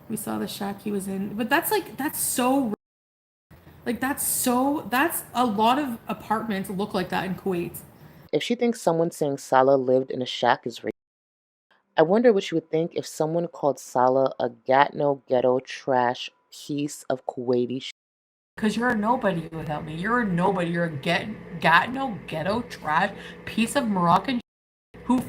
We saw the shack he was in. But that's so that's a lot of apartments look like that in Kuwait. If she thinks someone saying Salah lived in a shack is racist, I wonder what she would think if someone called Salah a Gatno ghetto trash piece of Kuwaiti shit. Because you're a nobody without me. You're a nobody. You're a no ghetto trash piece of Moroccan who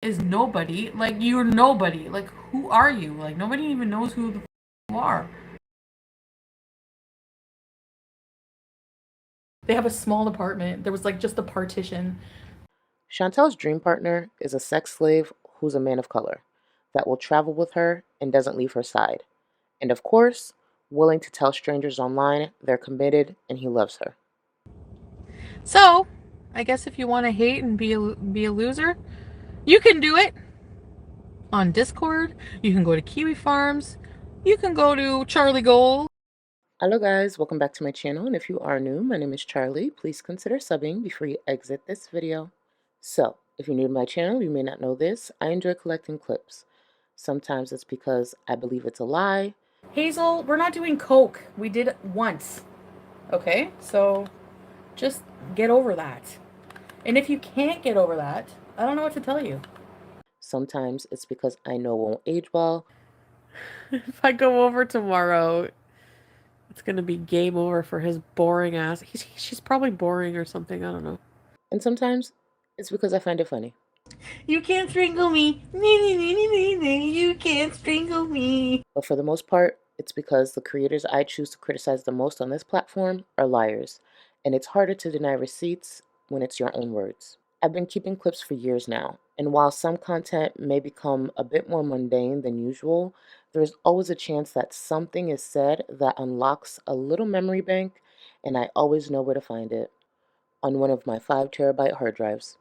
is nobody. Like you're nobody. Like who are you? Like nobody even knows who the you are. They have a small apartment. There was like just a partition. Chantal's dream partner is a sex slave who's a man of color that will travel with her and doesn't leave her side. And of course, willing to tell strangers online they're committed and he loves her. So, I guess if you want to hate and be a loser, you can do it on Discord. You can go to Kiwi Farms. You can go to Charlie Gold. Hello guys, welcome back to my channel, and if you are new, my name is Charlie. Please consider subbing before you exit this video. So, if you're new to my channel, you may not know this, I enjoy collecting clips. Sometimes it's because I believe it's a lie. Hazel, we're not doing Coke. We did it once. Okay? So just get over that. And if you can't get over that, I don't know what to tell you. Sometimes it's because I know it won't age well. If I go over tomorrow, it's gonna be game over for his boring ass. She's probably boring or something. I don't know. And sometimes it's because I find it funny. You can't strangle me. You can't strangle me. But for the most part, it's because the creators I choose to criticize the most on this platform are liars, and it's harder to deny receipts when it's your own words. I've been keeping clips for years now, and while some content may become a bit more mundane than usual, there's always a chance that something is said that unlocks a little memory bank, and I always know where to find it on one of my 5 terabyte hard drives.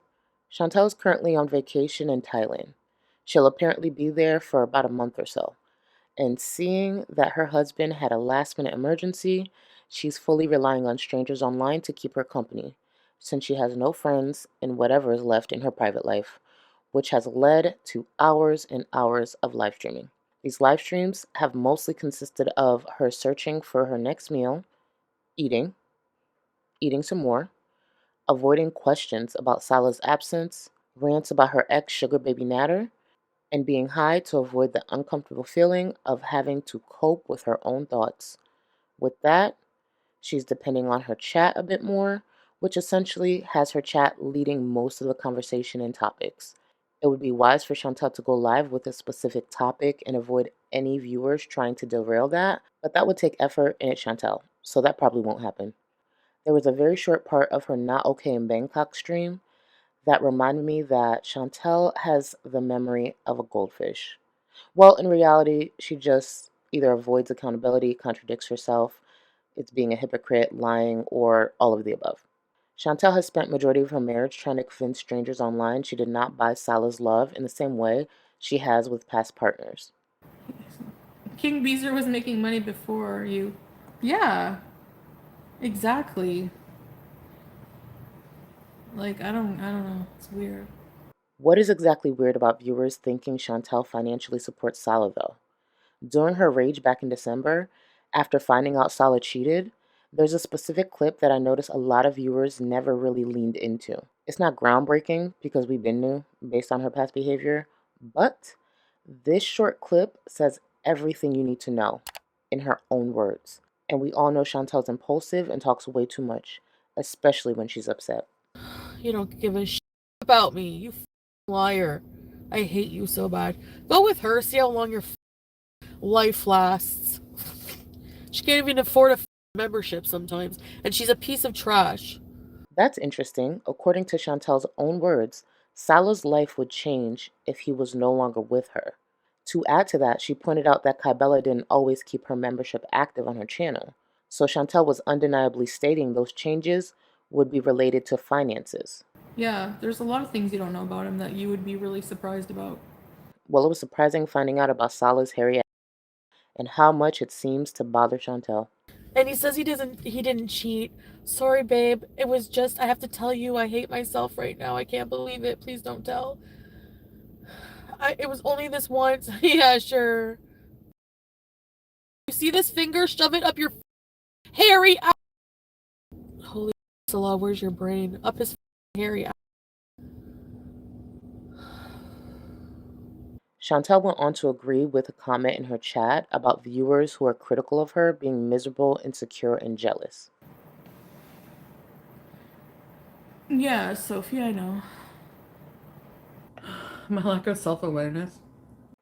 Chantal is currently on vacation in Thailand. She'll apparently be there for about a month or so. And seeing that her husband had a last minute emergency, she's fully relying on strangers online to keep her company, since she has no friends in whatever is left in her private life, which has led to hours and hours of live streaming. These live streams have mostly consisted of her searching for her next meal, eating, eating some more, avoiding questions about Salah's absence, rants about her ex sugar baby natter, and being high to avoid the uncomfortable feeling of having to cope with her own thoughts. With that, she's depending on her chat a bit more, which essentially has her chat leading most of the conversation and topics. It would be wise for Chantal to go live with a specific topic and avoid any viewers trying to derail that, but that would take effort and it's Chantal, so that probably won't happen. There was a very short part of her Not Okay in Bangkok stream that reminded me that Chantal has the memory of a goldfish. Well, in reality, she just either avoids accountability, contradicts herself, it's being a hypocrite, lying, or all of the above. Chantal has spent majority of her marriage trying to convince strangers online she did not buy Salah's love in the same way she has with past partners. King Beezer was making money before you. Yeah, exactly. Like I don't know. It's weird. What is exactly weird about viewers thinking Chantal financially supports Salah though? During her rage back in December, after finding out Salah cheated, there's a specific clip that I noticed a lot of viewers never really leaned into. It's not groundbreaking because we've been new based on her past behavior, but this short clip says everything you need to know in her own words. And we all know Chantal's impulsive and talks way too much, especially when she's upset. You don't give a shit about me. You liar. I hate you so bad. Go with her. See how long your life lasts. She can't even afford a membership sometimes, and she's a piece of trash. That's interesting. According to Chantal's own words, Salah's life would change if he was no longer with her. To add to that, she pointed out that Kybella didn't always keep her membership active on her channel. So Chantal was undeniably stating those changes would be related to finances. Yeah, there's a lot of things you don't know about him that you would be really surprised about. Well, it was surprising finding out about Salah's hairy ass and how much it seems to bother Chantal. And he says he didn't cheat. Sorry, babe. It was just I have to tell you I hate myself right now. I can't believe it. Please don't tell. It was only this once. Yeah, sure. see this finger? Shove it up your hairy ass. Holy Salah, where's your brain? Up his hairy ass. Chantal went on to agree with a comment in her chat about viewers who are critical of her being miserable, insecure, and jealous. Yeah, Sophie, I know. My lack of self-awareness.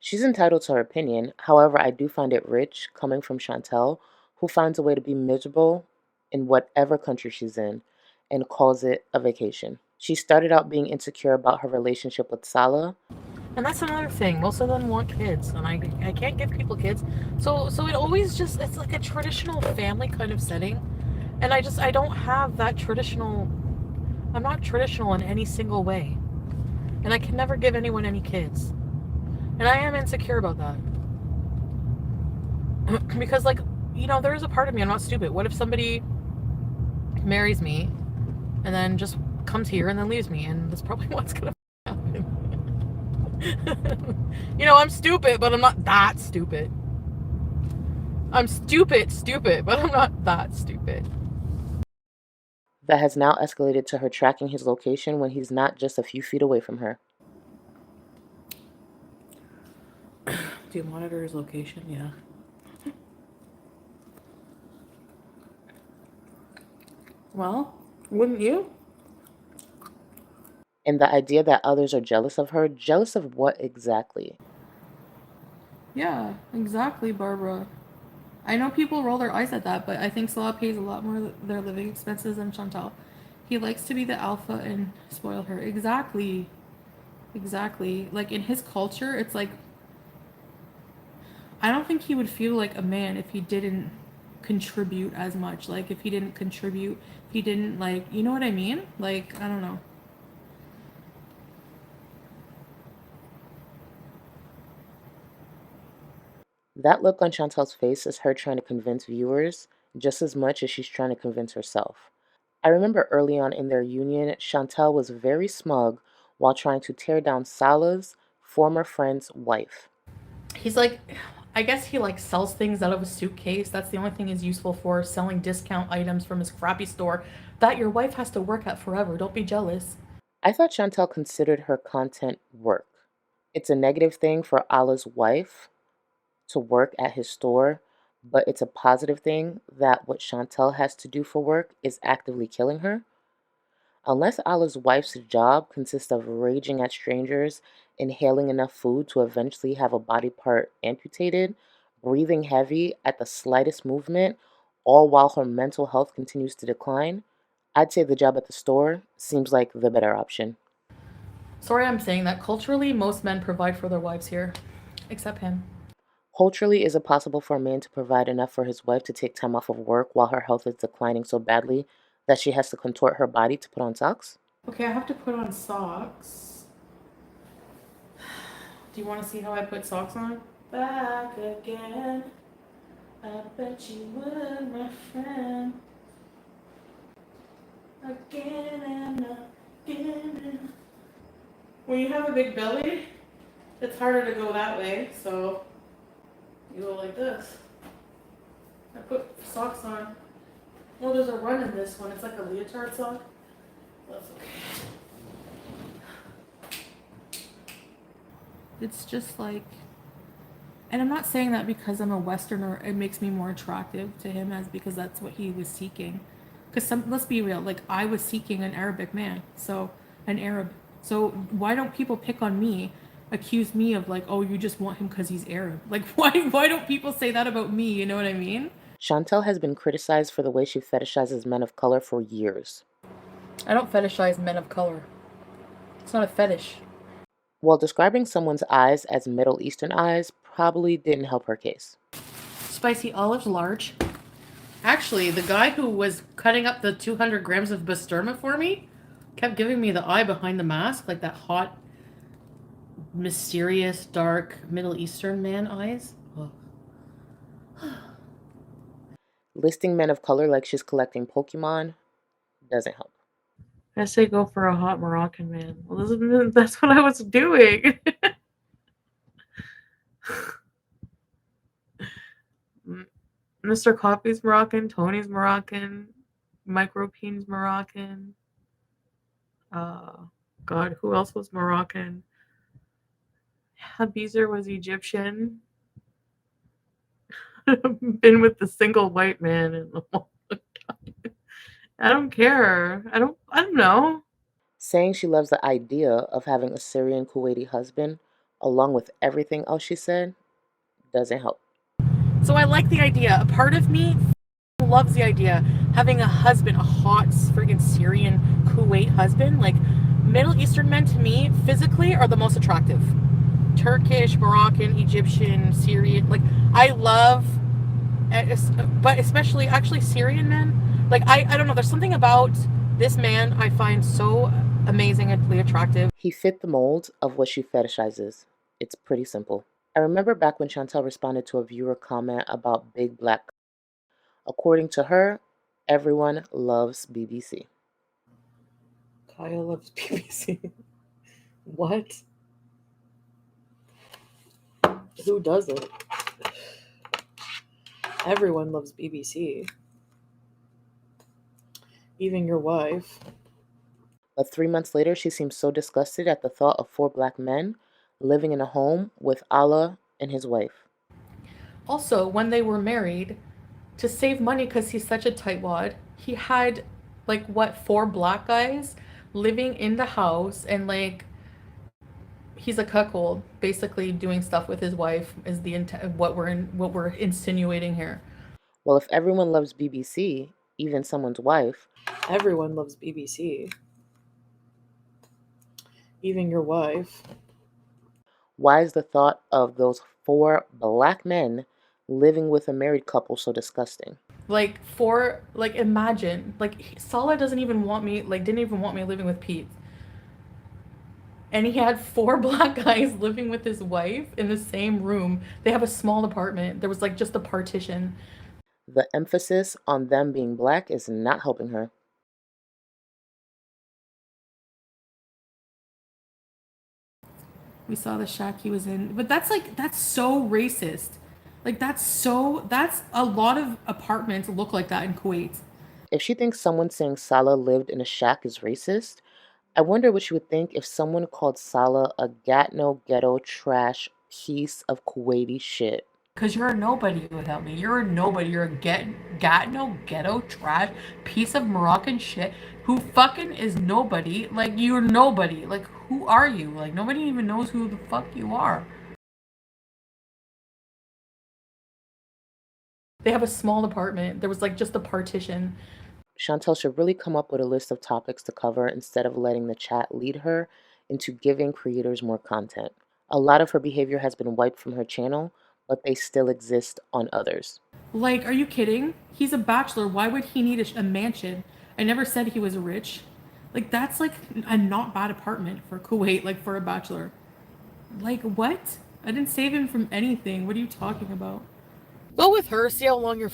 She's entitled to her opinion, however, I do find it rich coming from Chantal, who finds a way to be miserable in whatever country she's in and calls it a vacation. She started out being insecure about her relationship with Salah. And that's another thing. Most of them want kids, and I can't give people kids. So it always just it's like a traditional family kind of setting. And I don't have that traditional. I'm not traditional in any single way. And I can never give anyone any kids. And I am insecure about that. Because like, there is a part of me, I'm not stupid. What if somebody marries me and then just comes here and then leaves me? And that's probably what's gonna happen. I'm stupid, but I'm not that stupid. I'm stupid, but I'm not that stupid. That has now escalated to her tracking his location when he's not just a few feet away from her. Do you monitor his location? Yeah. Well, wouldn't you? And the idea that others are jealous of her, jealous of what exactly? Yeah, exactly, Barbara. I know people roll their eyes at that, but I think Salah pays a lot more their living expenses than Chantal. He likes to be the alpha and spoil her. Exactly. Exactly. Like in his culture, it's like I don't think he would feel like a man if he didn't contribute as much. Like if he didn't contribute, if he didn't like, you know what I mean? Like, I don't know. That look on Chantal's face is her trying to convince viewers just as much as she's trying to convince herself. I remember early on in their union, Chantal was very smug while trying to tear down Salah's former friend's wife. He's like, I guess he like sells things out of a suitcase. That's the only thing he's useful for, selling discount items from his crappy store that your wife has to work at forever. Don't be jealous. I thought Chantal considered her content work. It's a negative thing for Allah's wife to work at his store, but it's a positive thing that what Chantal has to do for work is actively killing her. Unless Allah's wife's job consists of raging at strangers, inhaling enough food to eventually have a body part amputated, breathing heavy at the slightest movement, all while her mental health continues to decline, I'd say the job at the store seems like the better option. Sorry, I'm saying that culturally, most men provide for their wives here, except him. Culturally, is it possible for a man to provide enough for his wife to take time off of work while her health is declining so badly that she has to contort her body to put on socks? Okay, I have to put on socks. Do you want to see how I put socks on? Back again. I bet you would, my friend. Again and again. When you have a big belly, it's harder to go that way, so you go like this. I put socks on. Well, there's a run in this one. It's like a leotard sock. That's okay. It's just like, and I'm not saying that because I'm a Westerner, it makes me more attractive to him as because that's what he was seeking. Because let's be real, like I was seeking an Arabic man, so an Arab. So why don't people pick on me, accuse me of like, oh, you just want him because he's Arab? Like why don't people say that about me? You know what I mean? Chantal has been criticized for the way she fetishizes men of color for years. I don't fetishize men of color. It's not a fetish. While describing someone's eyes as Middle Eastern eyes probably didn't help her case. Spicy olives, large. Actually, the guy who was cutting up the 200 grams of basturma for me kept giving me the eye behind the mask, like that hot, mysterious, dark Middle Eastern man eyes. Oh. Listing men of color like she's collecting Pokemon doesn't help. I say go for a hot Moroccan man. Well, that's what I was doing. Mr. Coffee's Moroccan, Tony's Moroccan, Micropeen's Moroccan. Uh, God, who else was Moroccan? Habizer was Egyptian. Been with the single white man and I don't care. I don't know. Saying she loves the idea of having a Syrian Kuwaiti husband, along with everything else she said, doesn't help. So I like the idea. A part of me loves the idea having a husband, a hot friggin' Syrian Kuwait husband. Like Middle Eastern men to me physically are the most attractive. Turkish, Moroccan, Egyptian, Syrian. Like I love, but especially actually Syrian men. Like I don't know. There's something about this man I find so amazing and really attractive. He fit the mold of what she fetishizes. It's pretty simple. I remember back when Chantal responded to a viewer comment about big black. According to her, everyone loves BBC. Kaya loves BBC. What? Who doesn't? Everyone loves BBC. Even your wife. But 3 months later, she seemed so disgusted at the thought of 4 black men living in a home with Allah and his wife. Also, when they were married, to save money because he's such a tightwad, he had like what, 4 black guys living in the house, and like he's a cuckold, basically doing stuff with his wife is the what we're insinuating here. Well, if everyone loves BBC, even someone's wife, Everyone loves BBC. Even your wife. why is the thought of those 4 black men living with a married couple so disgusting? Like imagine, like Salah doesn't even want me, like didn't even want me living with Pete. And he had 4 black guys living with his wife in the same room. They have a small apartment. There was like just a partition. The emphasis on them being black is not helping her. We saw the shack he was in. But that's so racist. Like that's a lot of apartments look like that in Kuwait. If she thinks someone saying Salah lived in a shack is racist, I wonder what she would think if someone called Salah a Gatno ghetto trash piece of Kuwaiti shit. Because you're a nobody without me. You're a nobody. You're a no ghetto trash piece of Moroccan shit who fucking is nobody. Like you're nobody. Like who are you? Like nobody even knows who the fuck you are. They have a small apartment. There was like just a partition. Chantal should really come up with a list of topics to cover instead of letting the chat lead her into giving creators more content. A lot of her behavior has been wiped from her channel, but they still exist on others. Like, are you kidding? He's a bachelor. Why would he need a mansion? I never said he was rich. Like, that's like a not bad apartment for Kuwait, like for a bachelor. Like, what? I didn't save him from anything. What are you talking about? Go with her. See how long your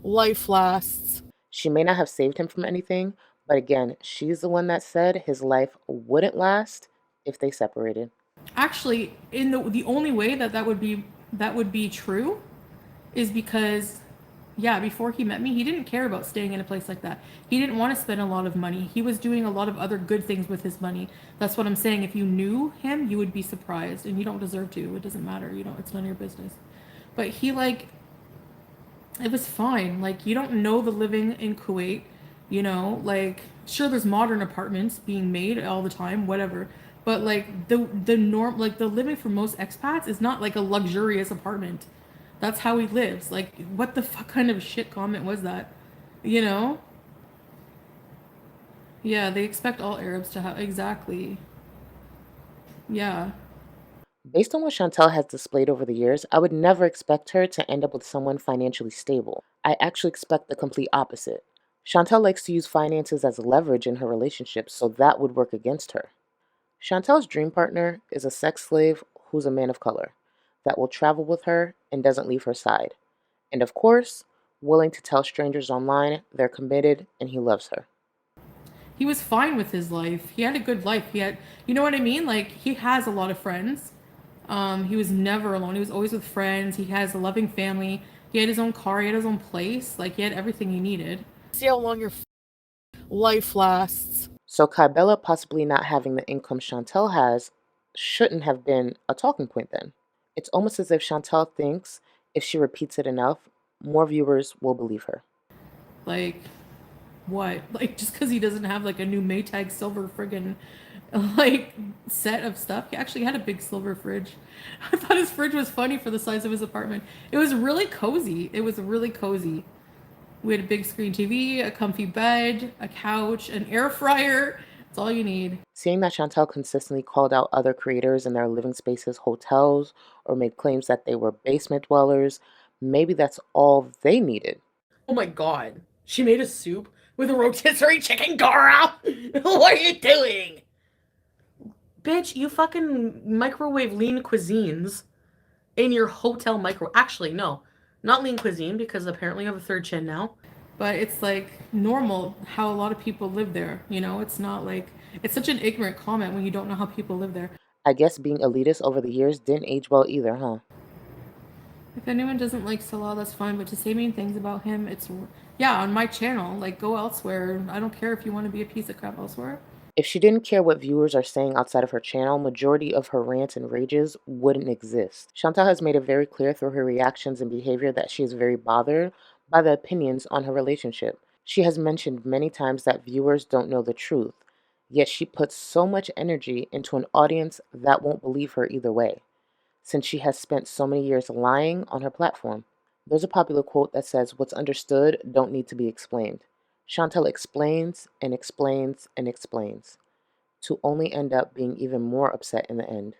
life lasts. She may not have saved him from anything, but again, she's the one that said his life wouldn't last if they separated. Actually, in the only way that would be true is because yeah, before he met me, he didn't care about staying in a place like that. He didn't want to spend a lot of money. He was doing a lot of other good things with his money. That's what I'm saying. If you knew him, you would be surprised, and you don't deserve to. It doesn't matter. You know, it's none of your business. But he like it was fine. Like you don't know the living in Kuwait, you know, like sure there's modern apartments being made all the time, whatever. But like the norm like the living for most expats is not like a luxurious apartment. That's how he lives. Like what the fuck kind of shit comment was that? You know? Yeah, they expect all Arabs to have exactly. Yeah. Based on what Chantal has displayed over the years, I would never expect her to end up with someone financially stable. I actually expect the complete opposite. Chantal likes to use finances as leverage in her relationships, so that would work against her. Chantal's dream partner is a sex slave who's a man of color, that will travel with her and doesn't leave her side. And of course, willing to tell strangers online they're committed and he loves her. He was fine with his life. He had a good life. He had, you know what I mean? Like he has a lot of friends. He was never alone. He was always with friends. He has a loving family. He had his own car. He had his own place. Like, he had everything he needed. See how long your life lasts. So Kybella possibly not having the income Chantal has shouldn't have been a talking point then. It's almost as if Chantal thinks if she repeats it enough, more viewers will believe her. Like, what? Like, just because he doesn't have like a new Maytag silver friggin' like set of stuff. He actually had a big silver fridge. I thought his fridge was funny for the size of his apartment. It was really cozy. It was really cozy. We had a big screen TV, a comfy bed, a couch, an air fryer. That's all you need. Seeing that Chantal consistently called out other creators in their living spaces hotels or made claims that they were basement dwellers, maybe that's all they needed. Oh my god. She made a soup with a rotisserie chicken, girl! What are you doing? Bitch, you fucking microwave lean cuisines in your hotel micro. Actually, no. Not lean cuisine, because apparently you have a third chin now. But it's like normal how a lot of people live there. You know, it's not like, it's such an ignorant comment when you don't know how people live there. I guess being elitist over the years didn't age well either, huh? If anyone doesn't like Salah, that's fine. But to say mean things about him, it's, yeah, on my channel. Like, go elsewhere. I don't care if you want to be a piece of crap elsewhere. If she didn't care what viewers are saying outside of her channel, majority of her rants and rages wouldn't exist. Chantal has made it very clear through her reactions and behavior that she is very bothered by the opinions on her relationship. She has mentioned many times that viewers don't know the truth, yet she puts so much energy into an audience that won't believe her either way, since she has spent so many years lying on her platform. There's a popular quote that says, "What's understood don't need to be explained." Chantal explains and explains and explains, to only end up being even more upset in the end.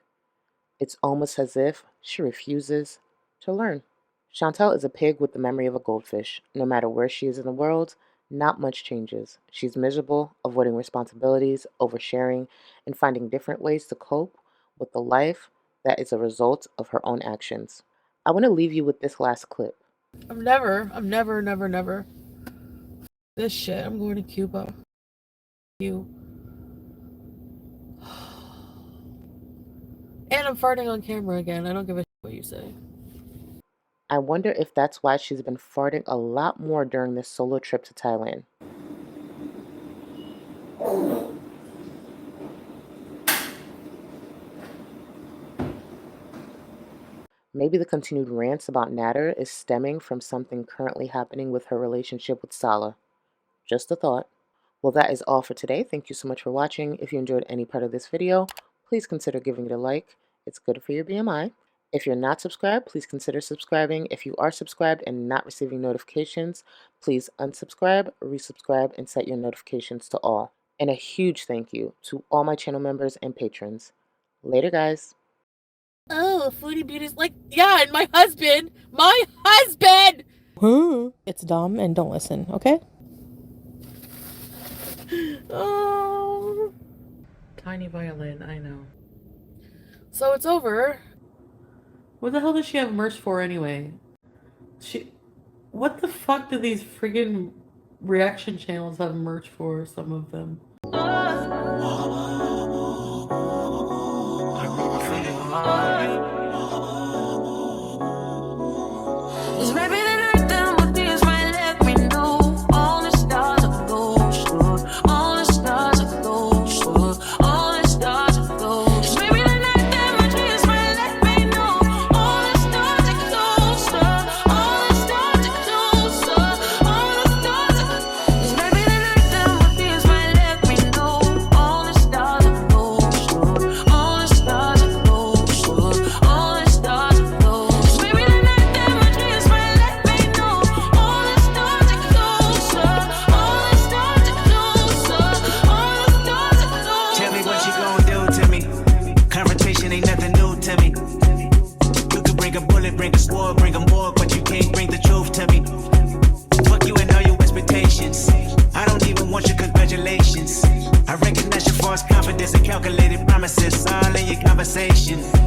It's almost as if she refuses to learn. Chantal is a pig with the memory of a goldfish. No matter where she is in the world, not much changes. She's miserable, avoiding responsibilities, oversharing, and finding different ways to cope with the life that is a result of her own actions. I want to leave you with this last clip. I'm never this shit. I'm going to Cuba. You. And I'm farting on camera again. I don't give a shit what you say. I wonder if that's why she's been farting a lot more during this solo trip to Thailand. Maybe the continued rants about Nader is stemming from something currently happening with her relationship with Salah. Just a thought. Well, that is all for today. Thank you so much for watching. If you enjoyed any part of this video, please consider giving it a like. It's good for your BMI. If you're not subscribed, please consider subscribing. If you are subscribed and not receiving notifications, please unsubscribe, resubscribe, and set your notifications to all. And a huge thank you to all my channel members and patrons. Later, guys. Oh, Foodie Beauty's like, yeah, and my husband! My husband! It's dumb and don't listen, okay? Oh. Tiny violin, I know. So it's over. What the hell does she have merch for anyway? What the fuck do these friggin' reaction channels have merch for, some of them? Bring a sword, bring a more, but you can't bring the truth to me. Fuck you and all your expectations. I don't even want your congratulations. I recognize your false confidence and calculated promises all in your conversation.